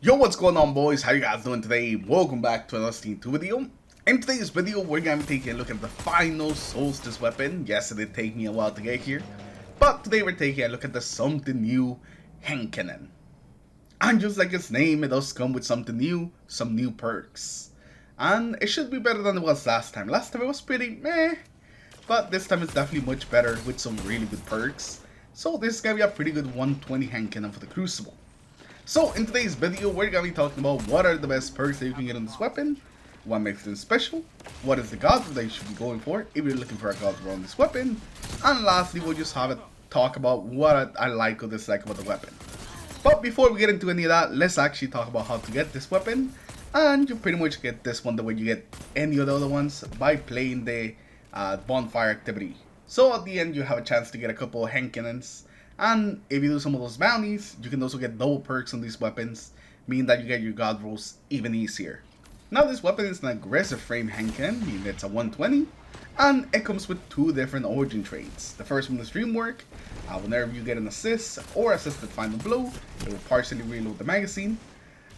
Yo, what's going on, boys? How you guys doing today? Welcome back to another Steam 2 video. In today's video, we're going to be taking a look at the final Solstice weapon. Yes, it did take me a while to get here, but today we're taking a look at the something new hand cannon. And just like its name, it does come with something new, some new perks. And it should be better than it was last time. Last time it was pretty meh, but this time it's definitely much better with some really good perks. So this is going to be a pretty good 120 hand cannon for the Crucible. So in today's video, we're going to be talking about what are the best perks that you can get on this weapon, what makes them special, what is the god that you should be going for if you're looking for a god on this weapon, and lastly we'll just have a talk about what I like or dislike about the weapon. But before we get into any of that, let's actually talk about how to get this weapon. And you pretty much get this one the way you get any of the other ones, by playing the bonfire activity. So at the end you have a chance to get a couple of hand cannons. And if you do some of those bounties, you can also get double perks on these weapons, meaning that you get your god rolls even easier. Now this weapon is an aggressive frame hand cannon, meaning it's a 120, and it comes with two different origin traits. The first one is Dream Work. Whenever you get an assist or assisted final blow, it will partially reload the magazine.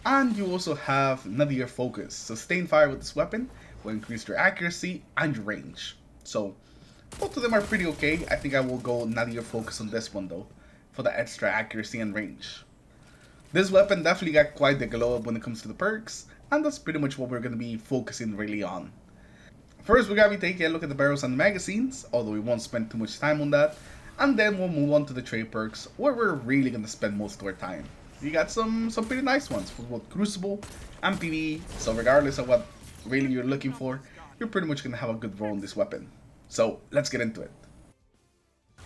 And you also have Nadir Focus. Sustained fire with this weapon will increase your accuracy and your range. So both of them are pretty okay. I think I will go Nadir Focus on this one though, for the extra accuracy and range. This weapon definitely got quite the glow up when it comes to the perks, and that's pretty much what we're going to be focusing really on. First, we're going to be taking a look at the barrels and the magazines, although we won't spend too much time on that, and then we'll move on to the trade perks, where we're really going to spend most of our time. We got some pretty nice ones for both Crucible and PVE, so regardless of what really you're looking for, you're pretty much going to have a good roll on this weapon. So let's get into it.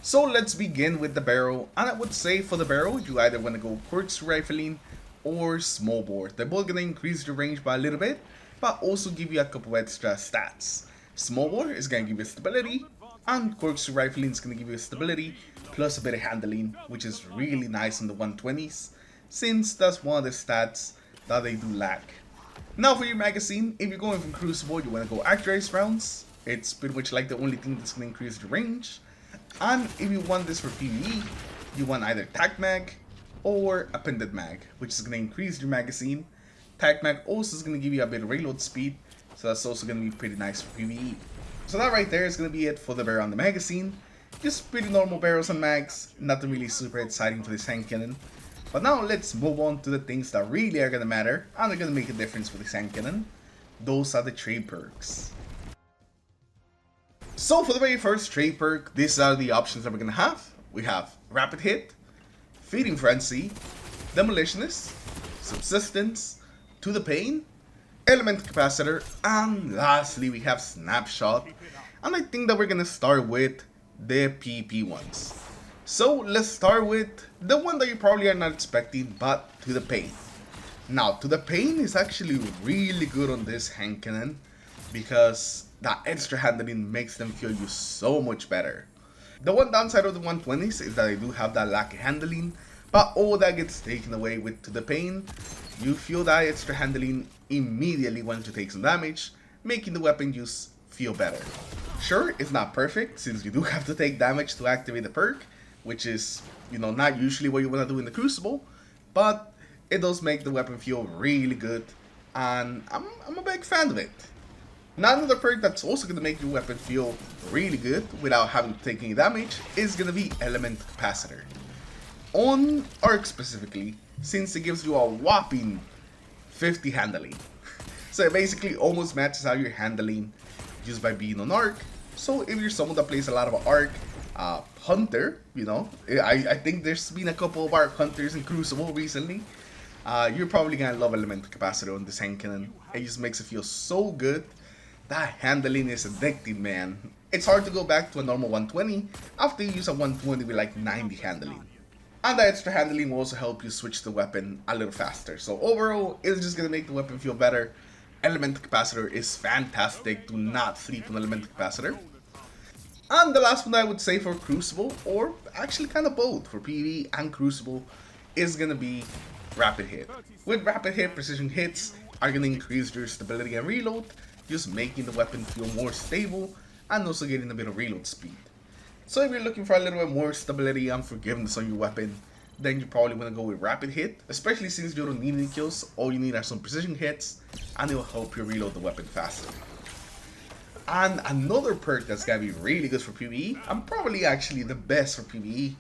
So let's begin with the barrel, and I would say for the barrel you either want to go Corkscrew Rifling or Small Bore. They're both going to increase your range by a little bit, but also give you a couple extra stats. Small Bore is going to give you stability, and Corkscrew Rifling is going to give you stability plus a bit of handling, which is really nice in the 120s, since that's one of the stats that they do lack. Now for your magazine, if you're going from Crucible, you want to go Accurized rounds. It's pretty much like the only thing that's going to increase the range. And if you want this for PvE, you want either Tac Mag or Appended Mag, which is going to increase your magazine. Tac Mag also is going to give you a bit of reload speed, so that's also going to be pretty nice for PvE. So that right there is going to be it for the barrel and the magazine. Just pretty normal barrels and mags, nothing really super exciting for this hand cannon. But now let's move on to the things that really are going to matter and are going to make a difference for this hand cannon. Those are the trade perks. So for the very first trade perk, these are the options that we're going to have. We have Rapid Hit, Feeding Frenzy, Demolitionist, Subsistence, To the Pain, Element Capacitor, and lastly we have Snapshot. And I think that we're going to start with the PP ones. So let's start with the one that you probably are not expecting, but To the Pain. Now To the Pain is actually really good on this hand cannon, because that extra handling makes them feel you so much better. The one downside of the 120s is that they do have that lack of handling, but all that gets taken away with To the Pain. You feel that extra handling immediately once you take some damage, making the weapon use feel better. Sure, it's not perfect since you do have to take damage to activate the perk, which is, not usually what you want to do in the Crucible, but it does make the weapon feel really good, and I'm a big fan of it. Now another perk that's also going to make your weapon feel really good without having to take any damage is going to be Element Capacitor. On Arc specifically, since it gives you a whopping 50 handling. So it basically almost matches out your handling just by being on Arc. So if you're someone that plays a lot of Arc, Hunter, I think there's been a couple of Arc Hunters in Crucible recently. You're probably going to love Element Capacitor on this hand cannon. It just makes it feel so good. That handling is addictive, man. It's hard to go back to a normal 120 after you use a 120 with like 90 handling. And that extra handling will also help you switch the weapon a little faster. So overall, it's just going to make the weapon feel better. Element Capacitor is fantastic. Do not sleep on Element Capacitor. And the last one I would say for Crucible, or actually kind of both, for PvE and Crucible, is going to be Rapid Hit. With Rapid Hit, precision hits are going to increase your stability and reload, just making the weapon feel more stable and also getting a bit of reload speed. So if you're looking for a little bit more stability and forgiveness on your weapon, then you probably want to go with rapid hit, especially since you don't need any kills. All you need are some precision hits, and it will help you reload the weapon faster. And another perk that's gonna be really good for PvE, and probably actually the best for PvE,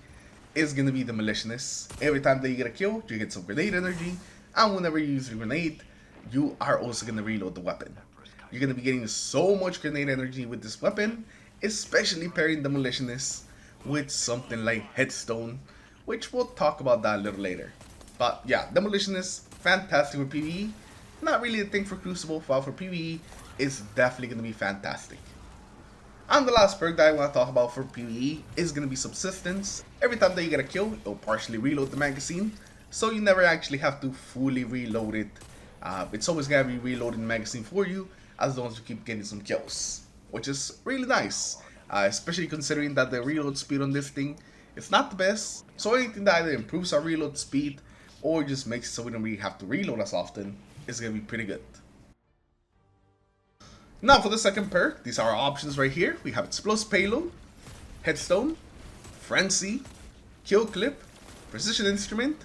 is gonna be the maliciousness. Every time that you get a kill, you get some grenade energy, and whenever you use the grenade, you are also gonna reload the weapon. You're gonna be getting so much grenade energy with this weapon, especially pairing the maliciousness with something like headstone, which we'll talk about that a little later. But yeah, the maliciousness, fantastic for PvE. Not really a thing for Crucible, but for PvE, it's definitely gonna be fantastic. And the last perk that I want to talk about for PvE is going to be Subsistence. Every time that you get a kill, it'll partially reload the magazine, so you never actually have to fully reload it. It's always going to be reloading the magazine for you, as long as you keep getting some kills, which is really nice, especially considering that the reload speed on this thing is not the best. So anything that either improves our reload speed or just makes it so we don't really have to reload as often is going to be pretty good. Now for the second perk, these are our options right here. We have Explosive Payload, Headstone, Frenzy, Kill Clip, Precision Instrument,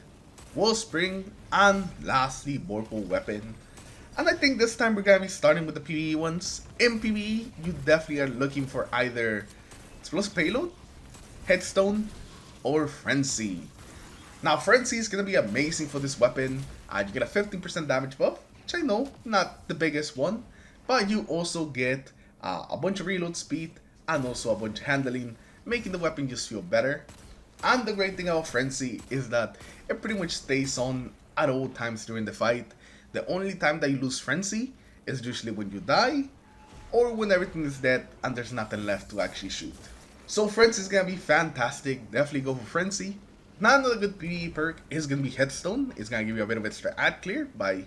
Wellspring, and lastly, Vorpal Weapon. And I think this time we're going to be starting with the PvE ones. In PvE, you definitely are looking for either Explosive Payload, Headstone, or Frenzy. Now Frenzy is going to be amazing for this weapon. You get a 15% damage buff, which I know, not the biggest one. But you also get a bunch of reload speed and also a bunch of handling, making the weapon just feel better. And the great thing about Frenzy is that it pretty much stays on at all times during the fight. The only time that you lose Frenzy is usually when you die, or when everything is dead and there's nothing left to actually shoot. So Frenzy is gonna be fantastic, definitely go for Frenzy. Now another good PvE perk is gonna be Headstone. It's gonna give you a bit of extra ad clear by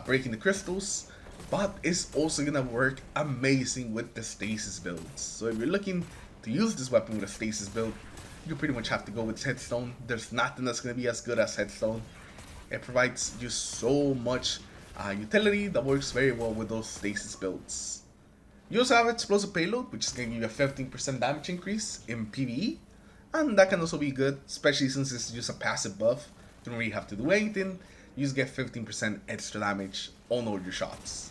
breaking the crystals. But it's also gonna work amazing with the stasis builds. So if you're looking to use this weapon with a stasis build, you pretty much have to go with Headstone. There's nothing that's gonna be as good as Headstone. It provides you so much utility that works very well with those stasis builds. You also have Explosive Payload, which is gonna give you a 15% damage increase in PvE, and that can also be good, especially since it's just a passive buff. You don't really have to do anything. You just get 15% extra damage on all your shots.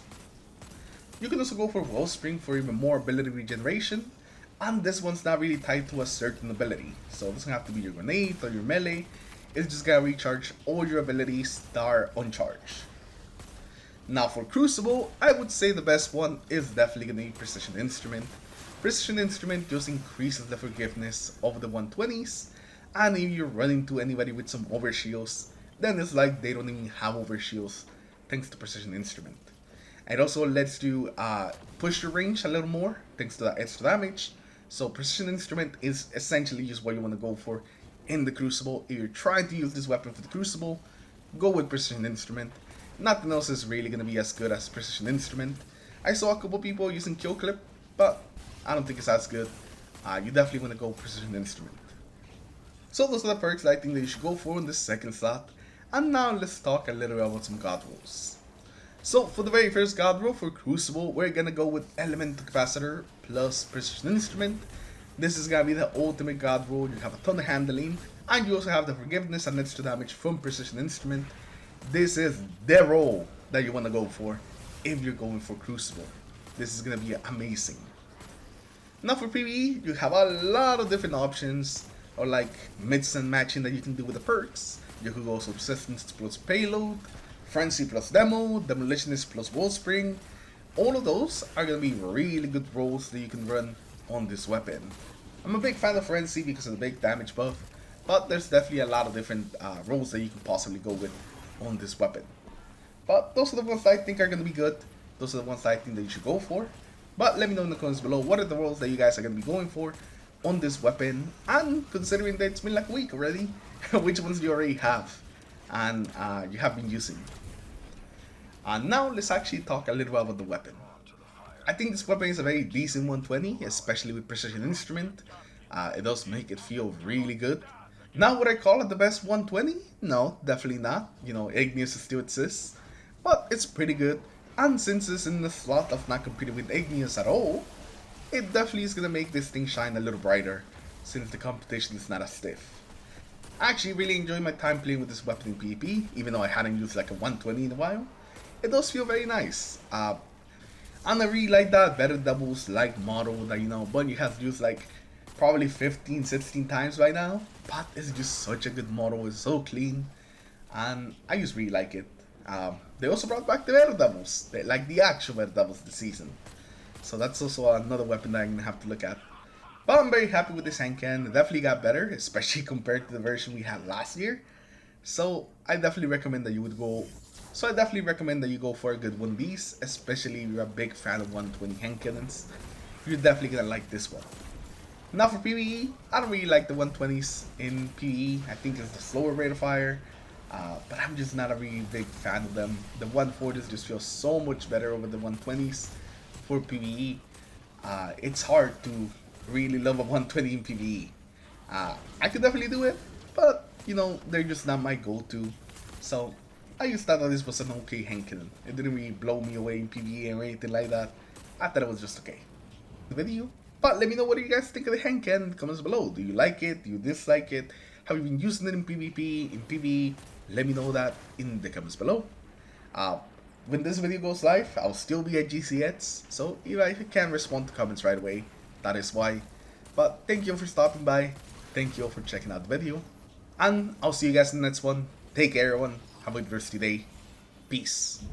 You can also go for Wellspring for even more ability regeneration, and this one's not really tied to a certain ability, so it doesn't have to be your grenade or your melee. It's just gonna recharge all your abilities that are on charge. Now for Crucible, I would say the best one is definitely gonna be Precision Instrument. Precision Instrument just increases the forgiveness of the 120s, and if you run into anybody with some overshields, then it's like they don't even have overshields thanks to Precision Instrument. It also lets you push your range a little more thanks to that extra damage. So Precision Instrument is essentially just what you want to go for in the Crucible. If you're trying to use this weapon for the Crucible, go with Precision Instrument. Nothing else is really going to be as good as Precision Instrument. I saw a couple people using Kill Clip, but I don't think it's as good. You definitely want to go Precision Instrument. So those are the perks that I think that you should go for in this second slot. And now let's talk a little bit about some god rolls. So for the very first god roll for Crucible, we're gonna go with Elemental Capacitor plus Precision Instrument. This is gonna be the ultimate god roll. You have a ton of handling, and you also have the forgiveness and extra damage from Precision Instrument. This is the roll that you wanna go for if you're going for Crucible. This is gonna be amazing. Now for PvE, you have a lot of different options, or like mix and matching that you can do with the perks. You could go Subsistence plus Payload, Frenzy plus Demo, Demolitionist plus Wellspring. All of those are going to be really good rolls that you can run on this weapon. I'm a big fan of Frenzy because of the big damage buff, but there's definitely a lot of different rolls that you can possibly go with on this weapon. But those are the ones that I think are going to be good. Those are the ones that I think that you should go for. But let me know in the comments below what are the rolls that you guys are going to be going for on this weapon. And considering that it's been like a week already, which ones do you already have and you have been using. And now let's actually talk a little bit about the weapon. I think this weapon is a very decent 120, especially with Precision Instrument. It does make it feel really good. Now would I call it the best 120? No, definitely not. You know, Igneous still exists, but it's pretty good. And since it's in the slot of not competing with Igneous at all, it definitely is going to make this thing shine a little brighter, since the competition is not as stiff. I actually really enjoy my time playing with this weapon in PvP, even though I hadn't used like a 120 in a while. It does feel very nice. And I really like that better doubles like model that, you know, Bungie has used like probably 15, 16 times right now. But it's just such a good model, it's so clean, and I just really like it. They also brought back the better doubles, like the actual better doubles this season. So that's also another weapon that I'm gonna have to look at. But I'm very happy with this hand cannon. It definitely got better, especially compared to the version we had last year. So I definitely recommend that you would go. So I definitely recommend that you go for a good one of these, especially if you're a big fan of 120 hand cannons. You're definitely gonna like this one. Now for PVE, I don't really like the 120s in PVE. I think it's the slower rate of fire, but I'm just not a really big fan of them. The 140s just feel so much better over the 120s for PVE. It's hard to really love a 120 in PVE. I could definitely do it, but you know, they're just not my go-to. So I just thought that this was an okay hand cannon. It didn't really blow me away in PVE or anything like that. I thought it was just okay. The video. But let me know what you guys think of the hand cannon in the comments below. Do you like it? Do you dislike it? Have you been using it in PvP, in PvE? Let me know that in the comments below. When this video goes live, I'll still be at GCX, so if I can't respond to comments right away, that is why. But thank you for stopping by. Thank you all for checking out the video. And I'll see you guys in the next one. Take care everyone. Have a good rest of your day. Peace.